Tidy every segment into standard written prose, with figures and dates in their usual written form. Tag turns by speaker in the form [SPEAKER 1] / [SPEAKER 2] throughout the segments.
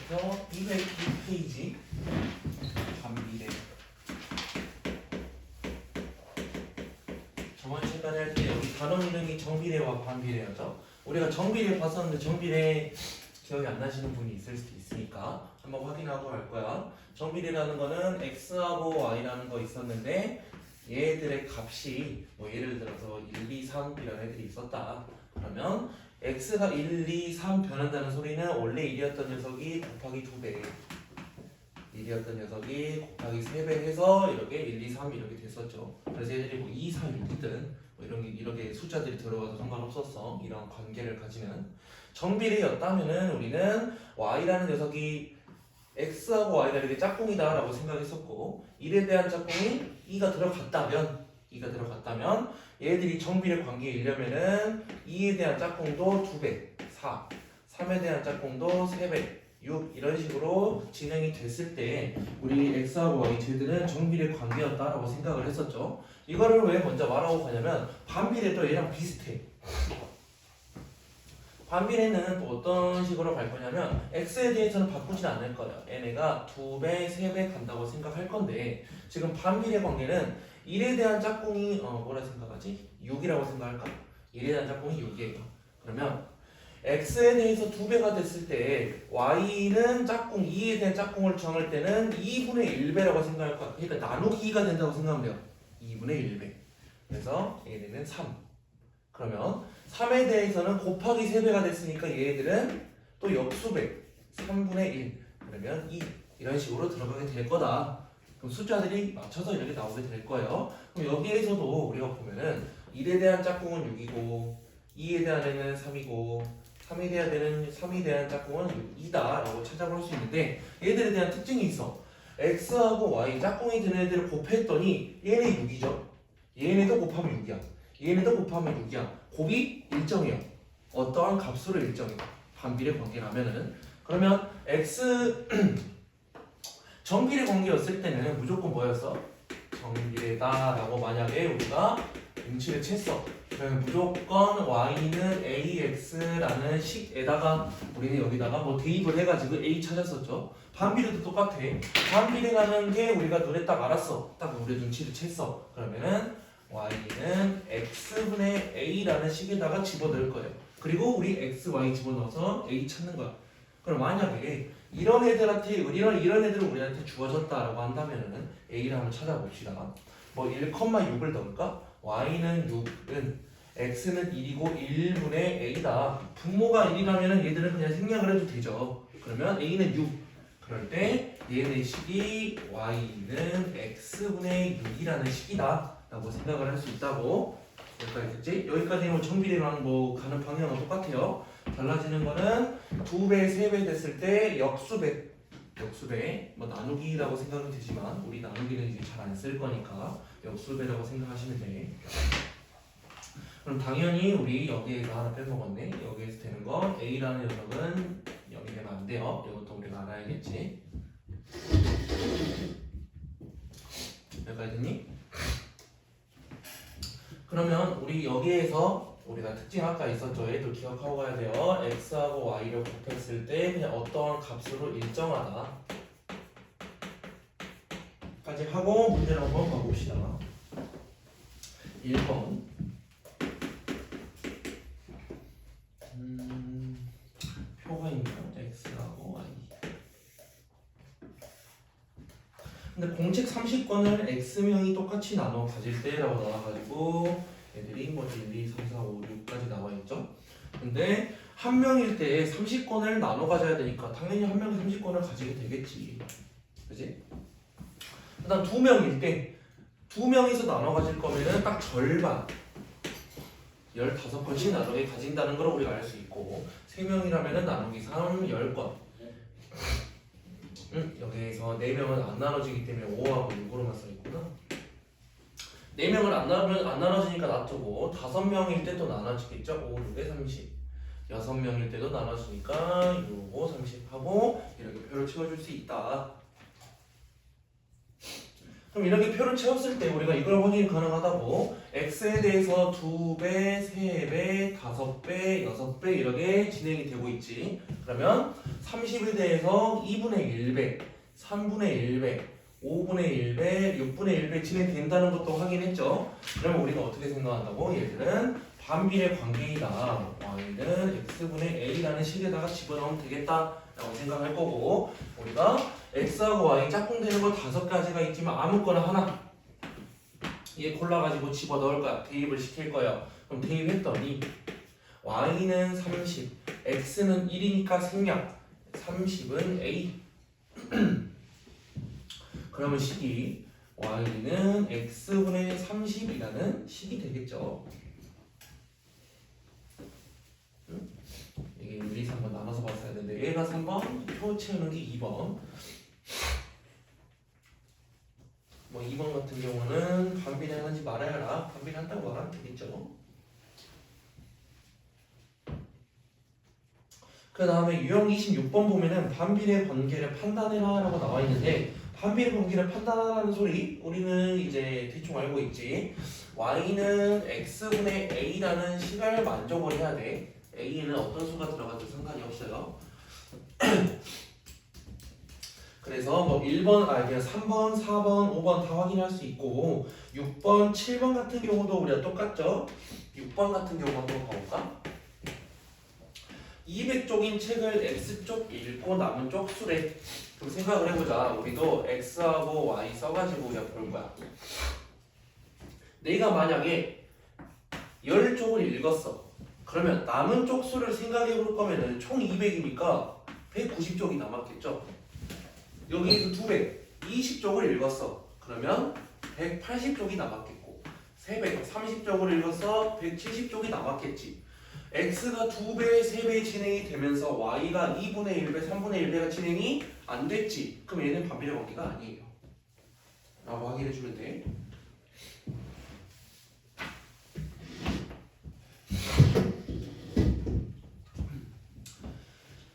[SPEAKER 1] 그래서 202페이지 반비례. 저번 시간에 할 때 여기 단원 이름이 정비례와 반비례였죠. 우리가 정비례 봤었는데 정비례 기억이 안 나시는 분이 있을 수도 있으니까 한번 확인하고 갈 거야. 정비례라는 거는 x하고 y라는 거 있었는데 얘들의 값이 뭐 예를 들어서 1, 2, 3 이런 애들이 있었다. 그러면 x가 1, 2, 3 변한다는 소리는 원래 1이었던 녀석이 곱하기 2배, 1이었던 녀석이 곱하기 3배 해서 이렇게 1, 2, 3 이렇게 됐었죠. 그래서 얘들이 뭐 2, 4, 6이든 뭐 이렇게 숫자들이 들어가도 상관없었어. 이런 관계를 가지는 정비례였다면은 우리는 y라는 녀석이 x하고 y가 이렇게 짝꿍이다 라고 생각했었고 1에 대한 짝꿍이 2가 들어갔다면 얘들이 정비례 관계이려면은 2에 대한 짝꿍도 2배, 4, 3에 대한 짝꿍도 3배, 6 이런 식으로 진행이 됐을 때 우리 x하고 y 쟤들은 정비례 관계였다라고 생각을 했었죠. 이거를 왜 먼저 말하고 가냐면 반비례도 얘랑 비슷해. 반비례는 또 어떤 식으로 갈 거냐면 x에 대해서는 바꾸진 않을 거예요. 얘네가 2배, 3배 간다고 생각할 건데 지금 반비례 관계는 1에 대한 짝꿍이 뭐라 생각하지? 6이라고 생각할까? 1에 대한 짝꿍이 6이에요. 그러면 x에 대해서 2배가 됐을 때 y는 짝꿍 2에 대한 짝꿍을 정할 때는 2분의 1배라고 생각할 거야. 그러니까 나누기가 된다고 생각하면 돼요. 2분의 1배. 그래서 얘네는 3. 그러면 3에 대해서는 곱하기 3배가 됐으니까 얘들은 또 역수배 3분의 1 그러면 2 이런 식으로 들어가게 될 거다. 그럼 숫자들이 맞춰서 이렇게 나오게 될 거예요. 그럼 여기에서도 우리가 보면은 1에 대한 짝꿍은 6이고 2에 대한 애는 3이고 3에 대한 짝꿍은 2다 라고 찾아볼 수 있는데 얘들에 대한 특징이 있어. x하고 y 짝꿍이 되는 애들을 곱했더니 얘네 6이죠. 얘네도 곱하면 6이야. 얘네도 곱하면 6이야. 곱이 일정해요. 어떠한 값으로 일정해요. 반비례 관계라면은. 그러면 x 정비례 관계였을 때는 무조건 뭐였어? 정비례다 라고 만약에 우리가 눈치를 챘어. 그러면 무조건 y는 ax라는 식에다가 우리는 여기다가 뭐 대입을 해가지고 a 찾았었죠. 반비례도 똑같아. 반비례라는 게 우리가 눈에 딱 알았어. 딱 우리 눈치를 챘어. 그러면은 y는 x분의 a라는 식에다가 집어넣을 거예요. 그리고 우리 x, y 집어넣어서 a 찾는 거야. 그럼 만약에 이런 애들한테 이런 애들을 우리한테 주어졌다라고 한다면은 a를 한번 찾아봅시다. 뭐 1,6을 넣을까? y는 6은 x는 1이고 1분의 a다. 분모가 1이라면은 얘들은 그냥 생략을 해도 되죠. 그러면 a는 6. 그럴 때 얘네 식이 y는 x분의 6이라는 식이다 라고 생각을 할 수 있다고. 여기까지 됐지? 여기까지는 정비례랑 뭐 가는 방향은 똑같아요. 달라지는 거는 2배, 3배 됐을 때 역수배 뭐 나누기라고 생각은 되지만 우리 나누기는 이제 잘 안 쓸 거니까 역수배라고 생각하시면 돼. 그럼 당연히 우리 여기에서 하나 빼먹었네. 여기에서 되는 건 a라는 녀석은 0이 되면 안 돼요. 이것도 우리가 알아야겠지. 여기까지 됐니? 그러면 우리 여기에서 우리가 특징 아까 있었죠. 얘도 기억하고 가야 돼요. x하고 y를 곱했을 때 그냥 어떠한 값으로 일정하다 까지 하고 문제를 한번 봐봅시다. 1번 표가 있네요. x하고 y. 근데 공책 30권을 x명이 똑같이 나눠 가질 때라고 나와가지고 애들이 뭐 1, 2, 3, 4, 5, 6까지 나와 있죠. 근데 한 명일 때 30권을 나눠 가져야 되니까 당연히 한 명이 30권을 가지게 되겠지. 그지? 그다음 두 명일 때 두 명이서 나눠 가질 거면은 딱 절반 15권씩 나누게 가진다는 걸 우리가 알 수 있고 3명이라면은 나누기 3, 10권. 여기에서 4명은 안 나눠지기 때문에 5하고 6으로만 써있구나. 4명을 안 나눠지니까 놔두고 5명일 때도 나눠지겠죠. 5, 6에 30. 6명일 때도 나눠지니까 6, 5, 30 하고 이렇게 표를 채워줄 수 있다. 그럼 이렇게 표를 채웠을 때 우리가 이걸 확인이 가능하다고 x에 대해서 2배, 3배, 5배, 6배 이렇게 진행이 되고 있지. 그러면 30에 대해서 2분의 1배, 3분의 1배, 5분의 1배, 6분의 1배 진행된다는 것도 확인했죠. 그러면 우리가 어떻게 생각한다고? 얘들은 반비례 관계이다. y는 x분의 a라는 식에다가 집어넣으면 되겠다 라고 생각할 거고, 우리가 x하고 y 짝꿍되는 거 5가지가 있지만 아무거나 하나 얘 골라가지고 집어넣을 거야. 대입을 시킬 거야. 그럼 대입했더니 y는 30, x는 1이니까 생략, 30은 a. 그러면 식이 y는 x분의 30이라는 식이 되겠죠. 이게 1, 2, 3번 나눠서 봤어야 되는데 얘가 3번, 표 채우는 게 2번. 뭐 2번 같은 경우는 반비례 하는지 말아야라. 반비례 한다고 말하면 되겠죠. 그 다음에 유형 26번 보면은 반비례 관계를 판단해라 라고 나와 있는데, 반비례 관계를 판단하라는 소리 우리는 이제 대충 알고 있지. y는 x분의 a라는 식을 만족을 해야 돼. a에는 어떤 수가 들어가도 상관이 없어요. 그래서 뭐 1번, 그냥 3번, 4번, 5번 다 확인할 수 있고, 6번, 7번 같은 경우도 우리가 똑같죠. 6번 같은 경우 한번 봐볼까? 200쪽인 책을 X쪽 읽고 남은 쪽 수래. 그럼 생각을 해보자. 우리도 X하고 Y 써가지고 우리가 볼 거야. 내가 만약에 10쪽을 읽었어. 그러면 남은 쪽 수를 생각해 볼 거면은 총 200이니까 190쪽이 남았겠죠. 여기에서 2배, 20쪽을 읽었어. 그러면 180쪽이 남았겠고, 3배, 30쪽을 읽었어. 170쪽이 남았겠지. x가 2배, 3배 진행이 되면서 y가 2분의 1배, 3분의 1배가 진행이 안 됐지. 그럼 얘는 반비례 관계가 아니에요 라고 확인해 주면 돼.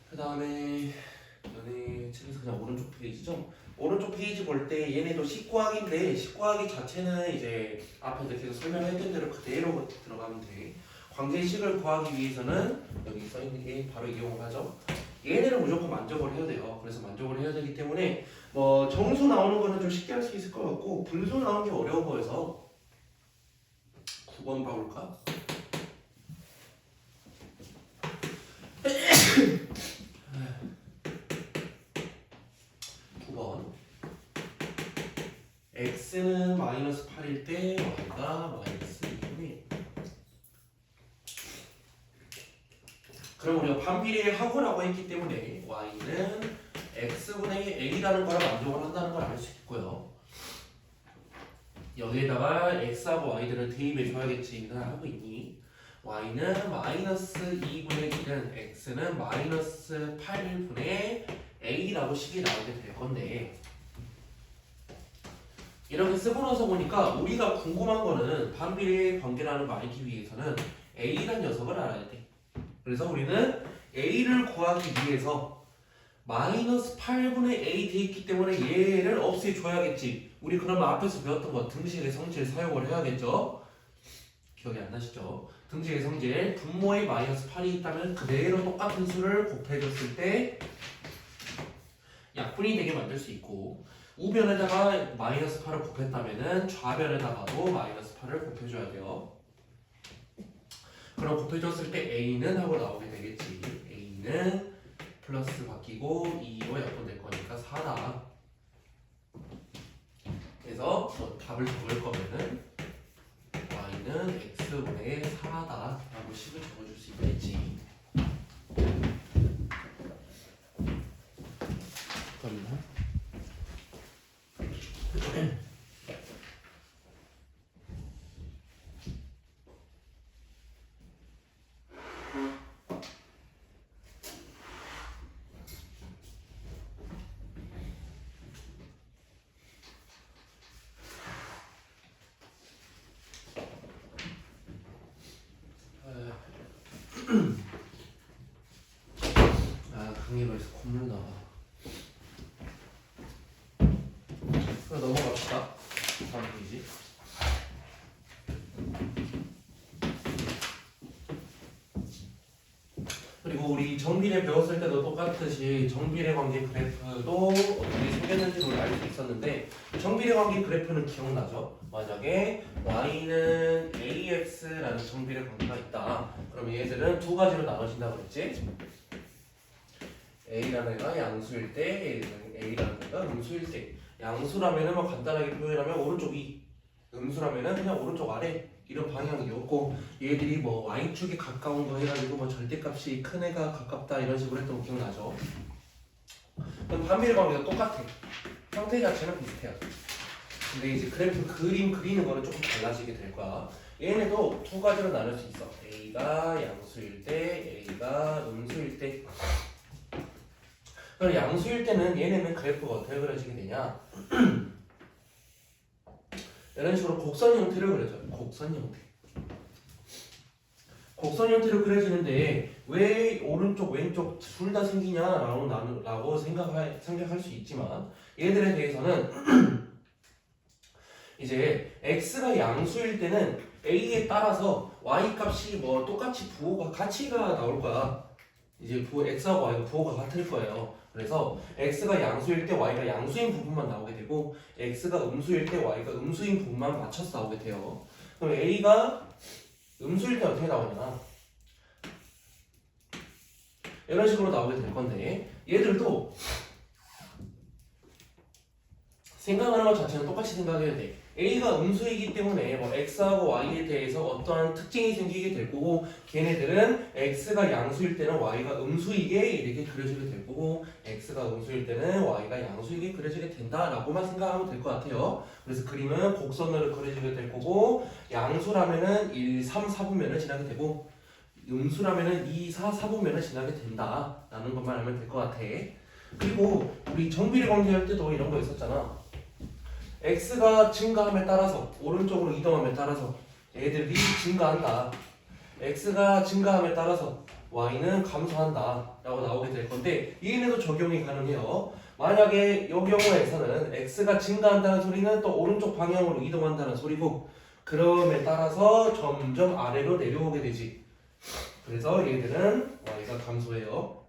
[SPEAKER 1] 그 다음에 너네 책에서 그냥 오른쪽 페이지죠? 오른쪽 페이지 볼 때 얘네도 식구하기인데, 식구하기 자체는 이제 앞에서 계속 설명했던 대로 그대로 들어가면 돼. 관계식을 구하기 위해서는 여기 써있는 게 바로 이용을 하죠. 얘네를 무조건 만족을 해야 돼요. 그래서 만족을 해야 되기 때문에 뭐 정수 나오는 거는 좀 쉽게 할 수 있을 것 같고, 분수 나오는 게 어려운 거여서 9번 봐볼까? 9번 x는 마이너스 8일 때 y가 마이너스 2분의. 그럼 우리가 반비례 하고라고 했기 때문에 y는 x분의 a라는 걸 만족을 한다는 걸 알 수 있고요. 여기에다가 x하고 y들을 대입해 줘야겠지. 하고 있니? y는 마이너스 2분의 1은 x는 마이너스 8분의 a라고 식이 나오게 될 건데, 이렇게 쓰고 나서 보니까 우리가 궁금한 거는 반비례 관계라는 걸 알기 위해서는 a라는 녀석을 알아야 돼. 그래서 우리는 a를 구하기 위해서 마이너스 8분의 a 돼 있기 때문에 얘를 없애줘야겠지. 우리 그러면 앞에서 배웠던 거 등식의 성질 사용을 해야겠죠. 기억이 안 나시죠? 등식의 성질, 분모에 마이너스 8이 있다면 그대로 똑같은 수를 곱해줬을 때 약분이 되게 만들 수 있고, 우변에다가 마이너스 8을 곱했다면 좌변에다가도 마이너스 8을 곱해줘야 돼요. 그럼 곱해줬을 때 a는 하고 나오게 되겠지. a는 플러스 바뀌고 2로 약분될 거니까 4다. 그래서 답을 적을 거면은 y는 x분의 4다 라고 식을 적어줄 수 있겠지. 잠깐만. 강의로에서 콧물 나와. 그럼 넘어갑시다. 3페이지. 그리고 우리 정비례 배웠을 때도 똑같듯이 정비례 관계 그래프도 어떻게 생겼는지 우리 알 수 있었는데 정비례 관계 그래프는 기억나죠? 만약에 y는 ax라는 정비례 관계가 있다. 그럼 얘들은 두 가지로 나눠진다고 그랬지? a라는 애가 양수일 때 a라는 애가 음수일 때 양수라면은 뭐 간단하게 표현하면 오른쪽 위, 음수라면은 그냥 오른쪽 아래 이런 방향이었고 얘들이 뭐 y축에 가까운 거 해가지고 뭐 절대값이 큰 애가 가깝다 이런 식으로 했던 거 기억나죠? 그럼 반비례 관계도 똑같아. 형태 자체는 비슷해요. 근데 이제 그래프 그림 그리는 거는 조금 달라지게 될 거야. 얘네도 두 가지로 나눌 수 있어. a가 양수일 때, a가 음수일 때. 그럼 양수일 때는 얘네는 그래프가 어떻게 그려지게 되냐? 이런 식으로 곡선 형태를 그려줘요. 곡선 형태. 곡선 형태로 그려지는데 왜 오른쪽 왼쪽 둘 다 생기냐라고 생각할 수 있지만 얘들에 대해서는 이제 x가 양수일 때는 a에 따라서 y 값이 뭐 똑같이 부호가 가치가 나올 거야. 이제 x하고 y가 부호가 같을 거예요. 그래서 x가 양수일 때 y가 양수인 부분만 나오게 되고 x가 음수일 때 y가 음수인 부분만 맞춰서 나오게 돼요. 그럼 a가 음수일 때 어떻게 나오냐? 이런 식으로 나오게 될 건데 얘들도 생각하는 것 자체는 똑같이 생각해야 돼. a가 음수이기 때문에 뭐 x하고 y에 대해서 어떠한 특징이 생기게 될 거고 걔네들은 x가 양수일 때는 y가 음수이게 이렇게 그려지게 될 거고 x가 음수일 때는 y가 양수이게 그려지게 된다라고만 생각하면 될 것 같아요. 그래서 그림은 곡선으로 그려지게 될 거고 양수라면은 1, 3, 4분면을 지나게 되고 음수라면은 2, 4, 4분면을 지나게 된다라는 것만 알면 될 것 같아. 그리고 우리 정비례 관계할 때도 이런 거 있었잖아. x가 증가함에 따라서 오른쪽으로 이동함에 따라서 애들이 증가한다. x가 증가함에 따라서 y는 감소한다 라고 나오게 될 건데 얘네도 적용이 가능해요. 만약에 이 경우에서는 x가 증가한다는 소리는 또 오른쪽 방향으로 이동한다는 소리고 그럼에 따라서 점점 아래로 내려오게 되지. 그래서 얘들은 y가 감소해요.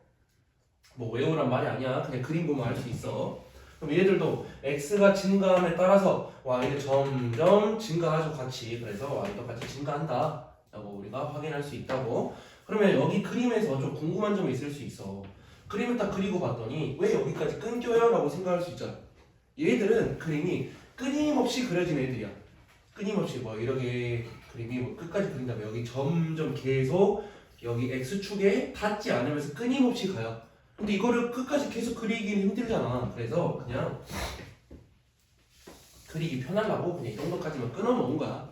[SPEAKER 1] 뭐 외우란 말이 아니야. 그냥 그림 보면 알 수 있어. 그럼 얘들도 x가 증가함에 따라서 y는 점점 증가하죠 같이. 그래서 y도 같이 증가한다 라고 우리가 확인할 수 있다고. 그러면 여기 그림에서 좀 궁금한 점이 있을 수 있어. 그림을 딱 그리고 봤더니 왜 여기까지 끊겨요? 라고 생각할 수 있잖아. 얘들은 그림이 끊임없이 그려진 애들이야. 끊임없이 뭐 이렇게 그림이 뭐 끝까지 그린다면 여기 점점 계속 여기 x축에 닿지 않으면서 끊임없이 가요. 근데 이거를 끝까지 계속 그리기는 힘들잖아. 그래서 그냥 그리기 편하려고 그냥 이 정도까지만 끊어 놓은 거야.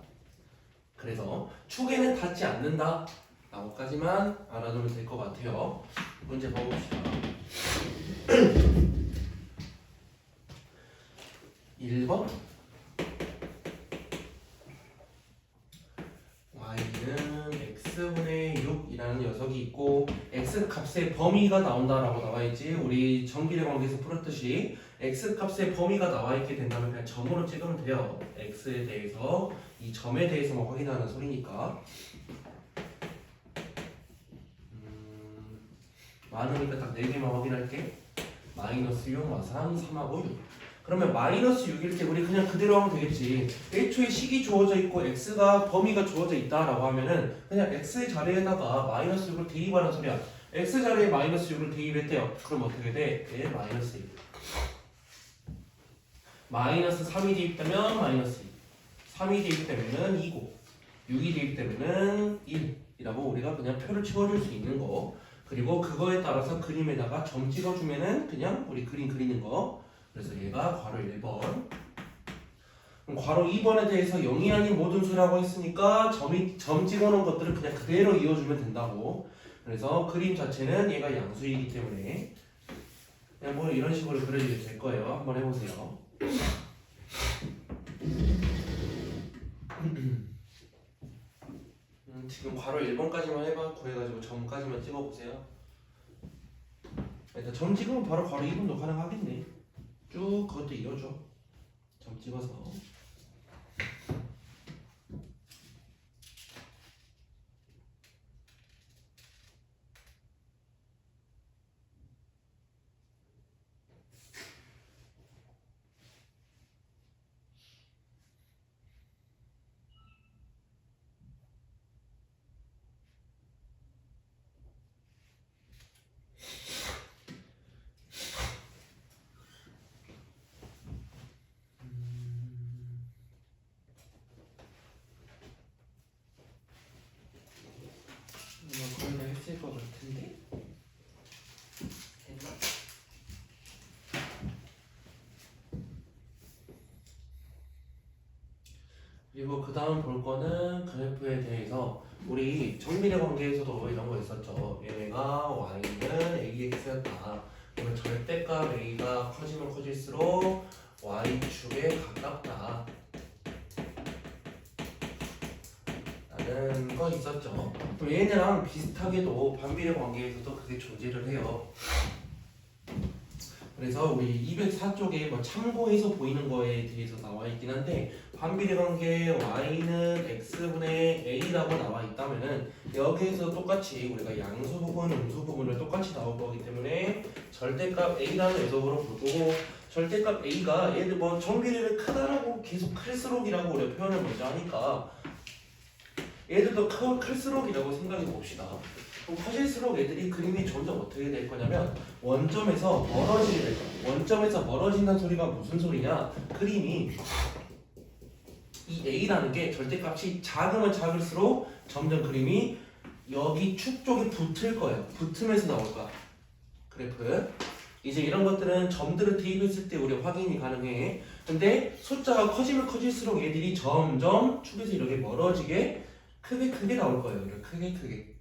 [SPEAKER 1] 그래서 축에는 닿지 않는다 라고까지만 알아두면 될 것 같아요. 문제 봐봅시다. 1번 y는 x분의 6이라는 녀석이 있고 x값의 범위가 나온다라고 나와있지. 우리 정비례 관계에서 풀었듯이 x값의 범위가 나와있게 된다면 그냥 점으로 찍으면 돼요. x에 대해서 이 점에 대해서만 확인하는 소리니까 많으니까 딱 4개만 확인할게. 마이너스 6, 마삼, 3하고 6. 그러면 마이너스 6일 때 우리 그냥 그대로 하면 되겠지. 애초에 식이 주어져 있고 x가 범위가 주어져 있다라고 하면은 그냥 x의 자리에다가 마이너스 6을 대입하는 소리야. x 자리에 마이너스 6을 대입했대요. 그럼 어떻게 돼? 네, 마이너스 1. 마이너스 3이 대입되면 마이너스 2. 3이 대입되면은 2고 6이 대입되면은 1이라고 우리가 그냥 표를 치워줄 수 있는 거. 그리고 그거에 따라서 그림에다가 점 찍어주면은 그냥 우리 그림 그리는 거. 그래서 얘가 괄호 1번. 그럼 괄호 2번에 대해서 0이 아닌 모든 수라고 했으니까 점 찍어놓은 것들을 그냥 그대로 이어주면 된다고. 그래서 그림 자체는 얘가 양수이기 때문에 그냥 뭐 이런 식으로 그려지게 될 거예요. 한번 해보세요. 지금 괄호 1번까지만 해봐. 구해가지고 점까지만 찍어보세요. 일단 점 찍으면 바로 괄호 2번도 가능하겠네. 쭉 그것도 이어줘. 점 찍어서 그리고 그 다음 볼 거는 그래프에 대해서 우리 정비례 관계에서도 이런 거 있었죠. 얘네가 y는 ax였다. 그러면 절대값 a가 커지면 커질수록 y축에 가깝다 라는 거 있었죠. 그럼 얘네랑 비슷하게도 반비례 관계에서도 그게 존재를 해요. 그래서 우리 204쪽에 뭐 참고해서 보이는 거에 대해서 나와 있긴 한데 반비례 관계 y는 x분의 a라고 나와 있다면은 여기에서 똑같이 우리가 양수 부분, 음수 부분을 똑같이 나올 거기 때문에 절대값 a라는 녀석으로 볼 거고 절대값 a가 얘들 뭐 정비례를 크다라고 계속 클수록이라고 우리가 표현을 먼저 하니까 얘들도 클수록이라고 생각해 봅시다. 그럼 커질수록 애들이 그림이 점점 어떻게 될 거냐면 원점에서 멀어지게 될 거야. 원점에서 멀어진다는 소리가 무슨 소리냐? 그림이 이 a라는 게 절대값이 작으면 작을수록 점점 그림이 여기 축 쪽에 붙을 거예요. 붙으면서 나올 거야. 그래프. 이제 이런 것들은 점들을 대입했을 때 우리 확인이 가능해. 근데 숫자가 커지면 커질수록 얘들이 점점 축에서 이렇게 멀어지게 크게 나올 거예요. 이렇게 크게.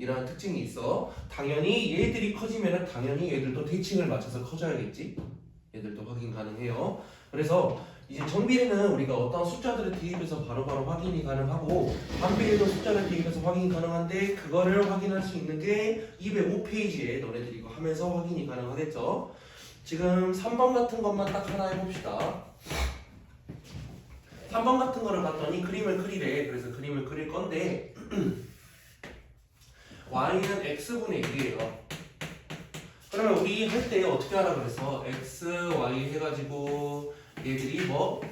[SPEAKER 1] 이러한 특징이 있어. 당연히 얘들이 커지면 당연히 얘들도 대칭을 맞춰서 커져야겠지. 얘들도 확인 가능해요. 그래서 이제 정비례는 우리가 어떤 숫자들을 대입해서 바로바로 확인이 가능하고 반비례도 숫자를 대입해서 확인이 가능한데 그거를 확인할 수 있는 게 205페이지에 너네들이 이거 하면서 확인이 가능하겠죠. 지금 3번 같은 것만 딱 하나 해봅시다. 3번 같은 거를 봤더니 그림을 그리래. 그래서 그림을 그릴 건데 y는 x분의 1이에요. 그러면 우리 할 때 어떻게 하라 그래서 x, y 해가지고 얘들이 뭐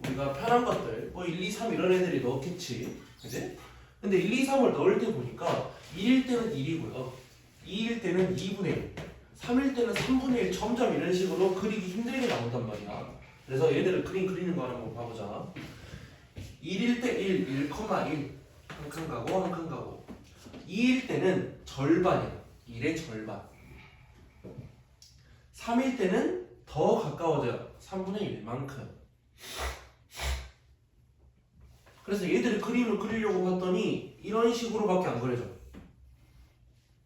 [SPEAKER 1] 우리가 편한 것들 뭐 1, 2, 3 이런 애들이 넣겠지. 그지? 근데 1, 2, 3을 넣을 때 보니까 1일 때는 1이고요. 2일 때는 2분의 1, 3일 때는 3분의 1 점점 이런 식으로 그리기 힘들게 나온단 말이야. 그래서 얘들을 그리는 거 한번 봐보자. 1일 때 1, 1,1 한 칸 가고 한 칸 가고 2일 때는 절반이야. 1의 절반. 3일 때는 더 가까워져요. 3분의 1만큼. 그래서 얘들이 그림을 그리려고 봤더니 이런 식으로밖에 안 그려져.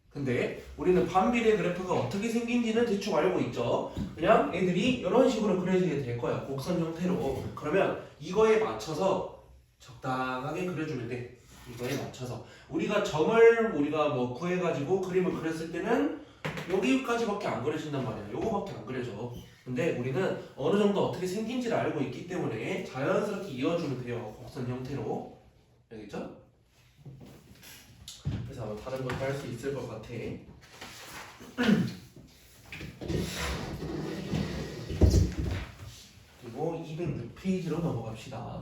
[SPEAKER 1] 근데 우리는 반비례 그래프가 어떻게 생긴지는 대충 알고 있죠. 그냥 애들이 이런 식으로 그려지게 될 거야. 곡선 형태로. 그러면 이거에 맞춰서 적당하게 그려주면 돼. 이거에 맞춰서 우리가 점을 우리가 뭐 구해가지고 그림을 그렸을 때는 여기까지밖에 안 그려진단 말이야. 요거밖에 안 그려져. 근데 우리는 어느 정도 어떻게 생긴지를 알고 있기 때문에 자연스럽게 이어주면 돼요. 곡선 형태로. 알겠죠? 그래서 아마 다른 것도 할 수 있을 것 같아. 그리고 206페이지로 넘어갑시다.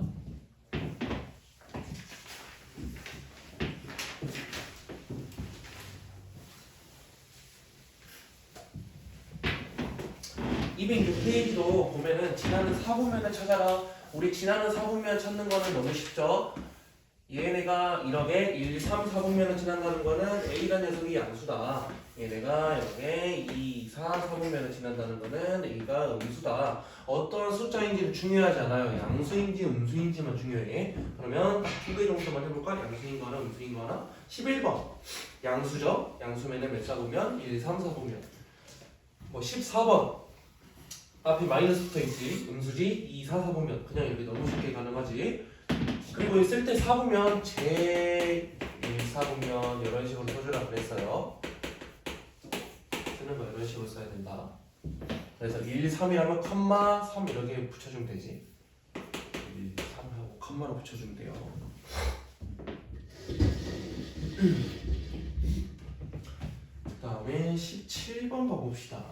[SPEAKER 1] (206페이지도) 보면은 지나는 사분면을 찾아라. 우리 지나는 사분면 찾는 거는 너무 쉽죠. 얘네가 이렇게 1, 3, 4분면을 지난다는 거는 A라는 녀석이 양수다. 얘네가 이렇게 2, 4, 4분면을 지난다는 거는 A가 음수다. 어떤 숫자인지는 중요하지 않아요. 양수인지 음수인지만 중요해. 그러면 두 개 정도만 해볼까? 양수인 거나 음수인 거나. 11번 양수죠. 양수면은 몇 사분면? 1, 3, 4분면. 뭐 14번 앞에 마이너스 붙어있지. 음수지. 2, 4, 4분면. 그냥 이렇게 너무 쉽게 가능하지. 그리고 쓸 때 4분면 제 1, 4분면 이런 식으로 써주라 그랬어요. 쓰는 거 이런 식으로 써야 된다. 그래서 1, 3이라면 컴마 3 이렇게 붙여주면 되지. 1, 3하고 컴마로 붙여주면 돼요. 그 다음에 17번 봐봅시다.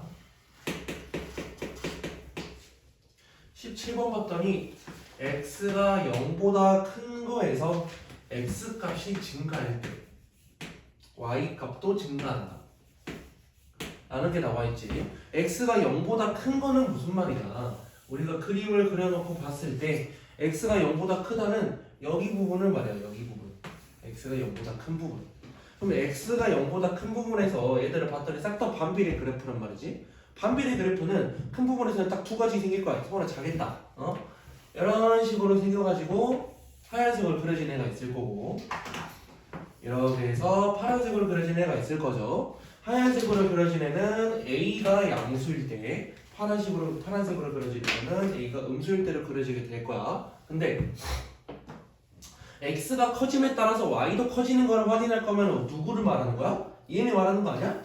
[SPEAKER 1] 17번 봤더니 x가 0보다 큰 거에서 x 값이 증가할 때 y 값도 증가한다 라는 게 나와 있지. x가 0보다 큰 거는 무슨 말이냐? 우리가 그림을 그려놓고 봤을 때 x가 0보다 크다는 여기 부분을 말해요. 여기 부분. x가 0보다 큰 부분. 그럼 x가 0보다 큰 부분에서 얘들을 봤더니 싹 다 반비례 그래프란 말이지. 반비례 그래프는 큰 부분에서는 딱 두 가지 생길 거야. 서로 작겠다. 이런 식으로 생겨가지고 하얀색으로 그려진 애가 있을 거고 이렇게 해서 파란색으로 그려진 애가 있을 거죠. 하얀색으로 그려진 애는 A가 양수일 때 파란색으로 그려진 애는 A가 음수일 때로 그려지게 될 거야. 근데 X가 커짐에 따라서 Y도 커지는 걸 확인할 거면 누구를 말하는 거야? 얘네 말하는 거 아니야?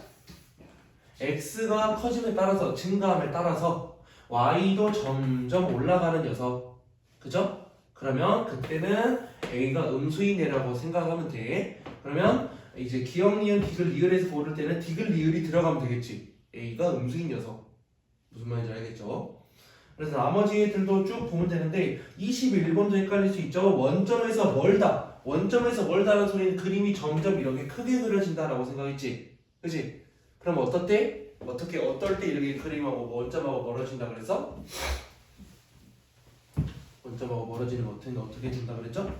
[SPEAKER 1] X가 커짐에 따라서 증가함에 따라서 Y도 점점 올라가는 녀석 그죠? 그러면 그때는 A가 음수인 애라고 생각하면 돼. 그러면 이제 기억, 니은, 디귿, 리을에서 고를 때는 디귿, 리을이 들어가면 되겠지. A가 음수인 녀석 무슨 말인지 알겠죠? 그래서 나머지 애들도 쭉 보면 되는데 21번도 헷갈릴 수 있죠. 원점에서 멀다라는 소리는 그림이 점점 이렇게 크게 그려진다라고 생각했지. 그치? 그럼 어떨 때 이렇게 그림하고 원점하고 멀어진다 그래서? 원점하고 멀어지는 거 어떻게 된다 그랬죠?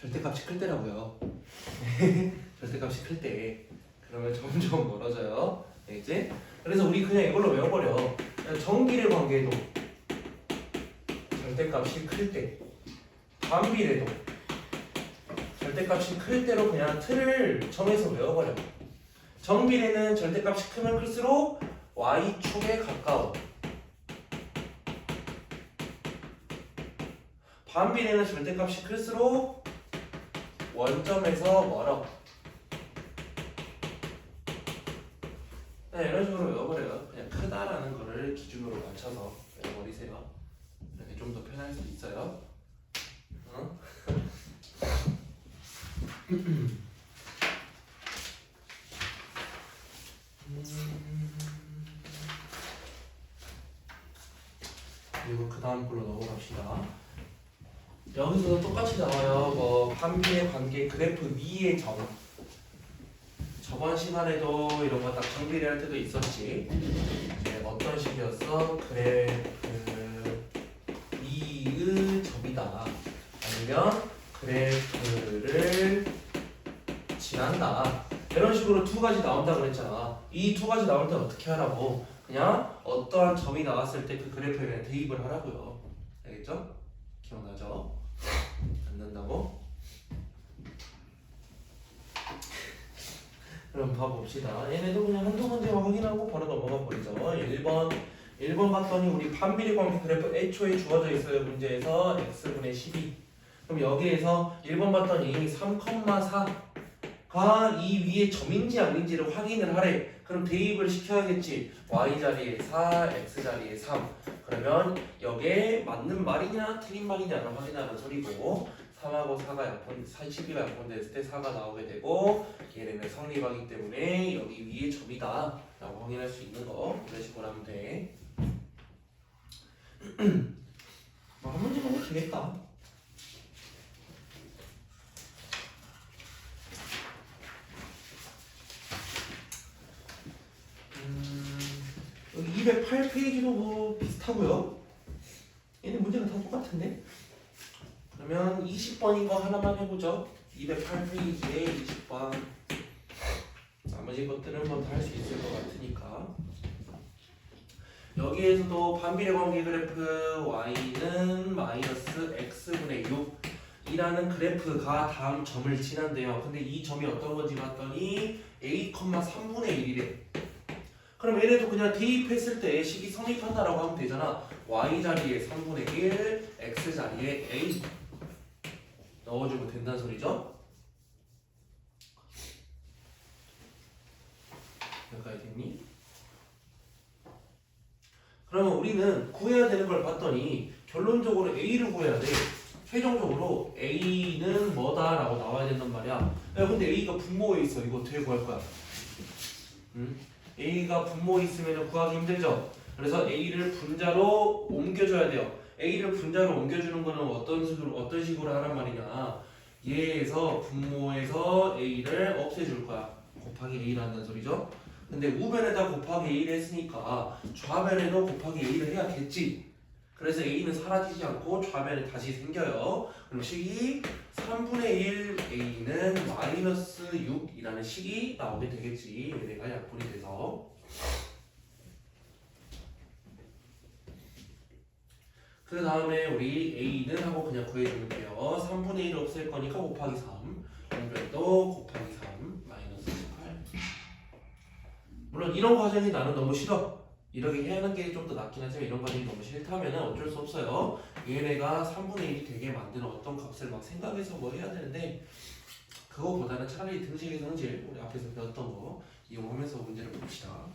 [SPEAKER 1] 절대값이 클 때라고요. 절대값이 클 때. 그러면 점점 멀어져요. 알겠지? 그래서 우리 그냥 이걸로 외워버려. 정비례 관계도 절대값이 클 때, 반비례도 절대값이 클 때로 그냥 틀을 정해서 외워버려. 정비례는 절대값이 크면 클수록 y축에 가까워. 반비례는 절대값이 클수록 원점에서 멀어. 네, 이런 식으로 외워버려요. 그냥 크다라는 거를 기준으로 맞춰서 외워버리세요. 이렇게 좀 더 편할 수 있어요. 어? 그리고 그 다음 걸로 넘어갑시다. 여기서도 똑같이 나와요. 뭐 반비례 관계 그래프 위의 점. 저번 시간에도 이런 거 딱 정비례 할 때도 있었지. 이제 어떤 식이었어? 그래프 위의 점이다. 아니면 그래프를 지난다. 이런 식으로 두 가지 나온다 그랬잖아. 이 두 가지 나올 때 어떻게 하라고? 그냥 어떠한 점이 나왔을 때 그 그래프에 그냥 대입을 하라고요. 알겠죠? 기억나죠? 안 난다고? 그럼 봐봅시다. 얘네도 그냥 한두 문제만 확인하고 바로 넘어가 버리죠. 1번 봤더니 우리 반비례 관계 그래프 애초에 주어져 있어요. 문제에서 x분의 12. 그럼 여기에서 1번 봤더니 3,4가 이 위에 점인지 아닌지를 확인을 하래. 그럼 대입을 시켜야겠지. y 자리에 4, x 자리에 3. 그러면 여기에 맞는 말이냐 틀린 말이냐를 확인하는 소리고 3하고 4가 약분, 12가 약분됐을 때 4가 나오게 되고 얘네는 성립하기 때문에 여기 위에 점이다 라고 확인할 수 있는 거 이런 식으로 하면 돼. 뭐 한 문제만 해도 되겠다. 여기 208페이지도 뭐 비슷하고요. 얘네 문제가 다 똑같은데? 그러면 20번인 거 하나만 해보죠. 208페이지에 20번. 나머지 것들은 뭐 다 할 수 있을 것 같으니까. 여기에서도 반비례 관계 그래프 y는 마이너스 x분의 6이라는 그래프가 다음 점을 지난대요. 근데 이 점이 어떤 건지 봤더니 a, 3분의 1이래. 그럼 얘네도 그냥 대입했을 때 식이 성립한다라고 하면 되잖아. y 자리에 3분의 1, x 자리에 a 넣어주면 된다는 소리죠? 여기까지 됐니? 그러면 우리는 구해야 되는 걸 봤더니 결론적으로 a를 구해야 돼. 최종적으로 a는 뭐다라고 나와야 된단 말이야. 야, 근데 a가 분모에 있어. 이거 어떻게 구할 거야? a가 분모에 있으면 구하기 힘들죠? 그래서 a를 분자로 옮겨줘야 돼요. a를 분자로 옮겨주는 거는 어떤 식으로 하란 말이냐? 얘에서 분모에서 a를 없애줄 거야. 곱하기 a를 한다는 소리죠? 근데 우변에다 곱하기 a를 했으니까 좌변에도 곱하기 a를 해야겠지. 그래서 a는 사라지지 않고 좌변에 다시 생겨요. 그럼 식이 3분의 1 a는 마이너스 6이라는 식이 나오게 되겠지. 얘네가 약분이 돼서. 그 다음에 우리 a는 하고 그냥 구해주면 돼요. 3분의 1을 없앨 거니까 곱하기 3, 연결도 곱하기 3 마이너스 18. 물론 이런 과정이 나는 너무 싫어, 이렇게 해야 하는 게 좀 더 낫긴 하지만 이런 과정이 너무 싫다면 어쩔 수 없어요. 얘네가 3분의 1이 되게 만드는 어떤 값을 막 생각해서 뭐 해야 되는데, 그거보다는 차라리 등식의 성질 우리 앞에서 배웠던 거 이용하면서 문제를 봅시다.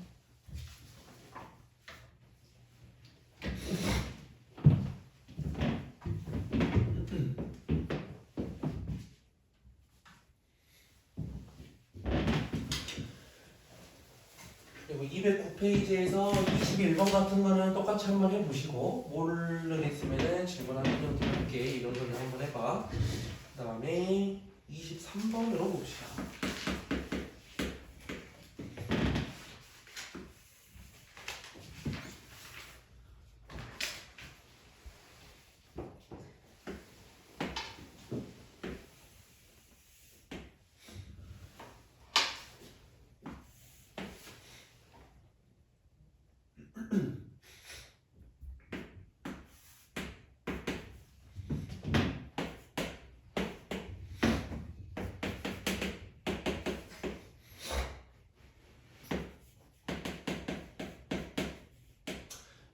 [SPEAKER 1] 그리고 209페이지에서 21번 같은 거는 똑같이 한번 해보시고, 모르겠으면은 질문 한번 좀 드릴게. 이런 거는 한번 해봐. 그 다음에 23번으로 봅시다.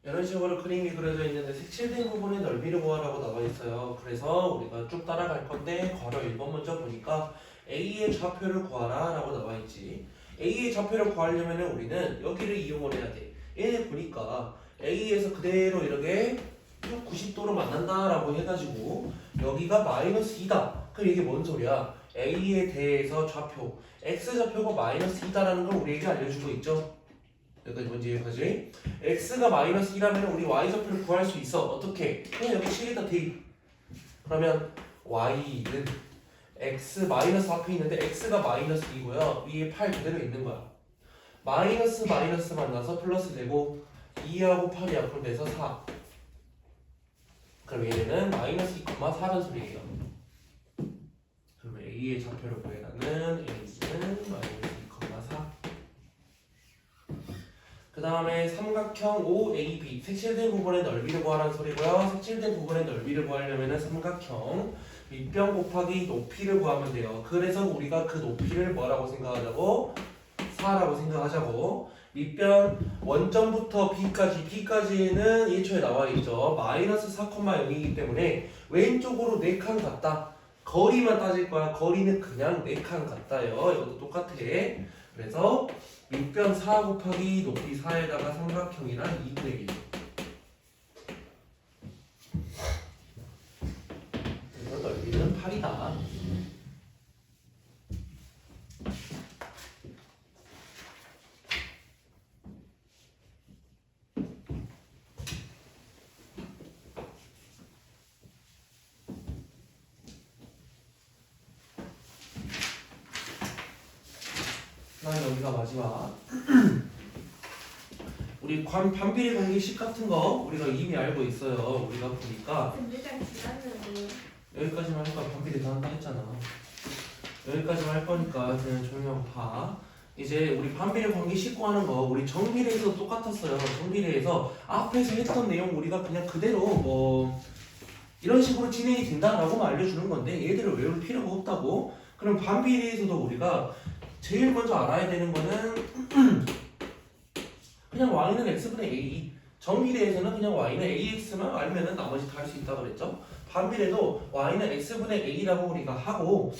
[SPEAKER 1] 이런 식으로 그림이 그려져 있는데 색칠된 부분의 넓이를 구하라고 나와 있어요. 그래서 우리가 쭉 따라갈 건데 괄호 1번 먼저 보니까 A의 좌표를 구하라 라고 나와 있지. A의 좌표를 구하려면 우리는 여기를 이용을 해야 돼. 얘네 보니까 A에서 그대로 이렇게 쭉 90도로 만난다 라고 해가지고 여기가 마이너스 2다. 그럼 이게 뭔 소리야? A에 대해서 좌표 X좌표가 마이너스 2다라는 걸 우리에게 알려주고 있죠. 여기까지 뭔지 이해가지? x가 마이너스 2라면 우리 y좌표를 구할 수 있어. 어떻게? 그냥 여기 식에다 대입. 그러면 y는 x 마이너스 앞에 있는데 x가 마이너스 2고요. 위에 8 그대로 있는 거야. 마이너스 마이너스 만나서 플러스 되고 2하고 8이 앞으로 돼서 4. 그럼 얘는 마이너스 2,4라는 소리예요. 그러면 a의 좌표를 구해라는 a는 마이너스 2,4. 그 다음에 삼각형 OAB 색칠된 부분의 넓이를 구하라는 소리고요. 색칠된 부분의 넓이를 구하려면 삼각형 밑변 곱하기 높이를 구하면 돼요. 그래서 우리가 그 높이를 뭐라고 생각하자고? 4라고 생각하자고. 밑변 원점부터 B까지는 1초에 나와 있죠. 마이너스 4,0이기 때문에 왼쪽으로 4칸 같다. 거리만 따질 거야. 거리는 그냥 4칸 같다요. 이것도 똑같아. 그래서 밑변 4 곱하기 높이 4에다가 삼각형이랑 2분의 1. 그래서 넓이는 8이다. 여기가 마지막. 우리 반비례 관계식 같은 거 우리가 이미 알고 있어요. 우리가 보니까 여기까지만 할 거야. 반비례 다 한다 했잖아. 여기까지만 할 거니까 그냥 조용히 하고 봐. 이제 우리 반비례 관계식 구하는 거 우리 정비례에서 똑같았어요. 정비례에서 앞에서 했던 내용 우리가 그냥 그대로 뭐 이런 식으로 진행이 된다라고만 알려주는 건데 얘들을 외울 필요가 없다고. 그럼 반비례에서도 우리가 제일 먼저 알아야 되는 거는 그냥 y는 x분의 a. 정비례에서는 그냥 y는 ax만 알면은 나머지 다 할 수 있다고 그랬죠. 반비례도 y는 x분의 a라고 우리가 하고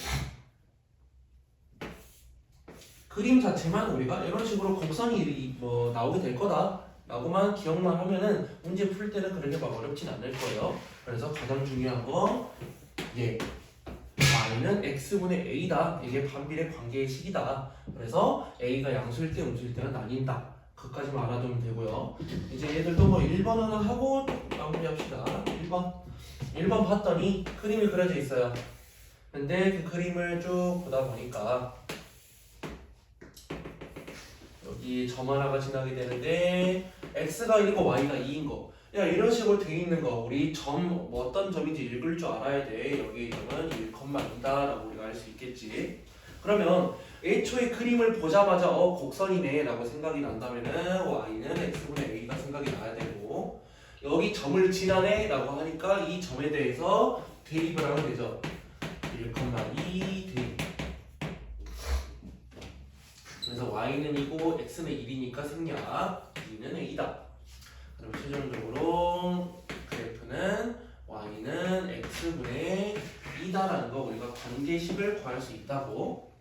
[SPEAKER 1] 그림 자체만 우리가 이런 식으로 곡선이 뭐 나오게 될 거다 라고만 기억만 하면은 문제 풀 때는 그렇게 막 어렵진 않을 거예요. 그래서 가장 중요한 거 y는 x분의 a다. 이게 반비례 관계의 식이다. 그래서 a가 양수일 때 음수일 때는 나뉜다. 그까지만 알아두면 되고요. 이제 얘들도 뭐 1번 하나 하고 마무리합시다. 1번 봤더니 그림이 그려져 있어요. 근데 그 그림을 쭉 보다 보니까 여기 점 하나가 지나게 되는데 x가 1이고 y가 2인 거. 야, 이런 식으로 돼 있는 거 우리 뭐 어떤 점인지 읽을 줄 알아야 돼. 여기 점은 1,2다라고 우리가 알 수 있겠지. 그러면 애초에 그림을 보자마자 곡선이네 라고 생각이 난다면은 y는 x분의 a가 생각이 나야 되고 여기 점을 지나네 라고 하니까 이 점에 대해서 대입을 하면 되죠. 1,2 대입. 그래서 y는 2고 x는 1이니까 생략, b는 a다. 그럼 최종적으로 그래프는 y는 x분의 2다라는 거 우리가 관계식을 구할 수 있다고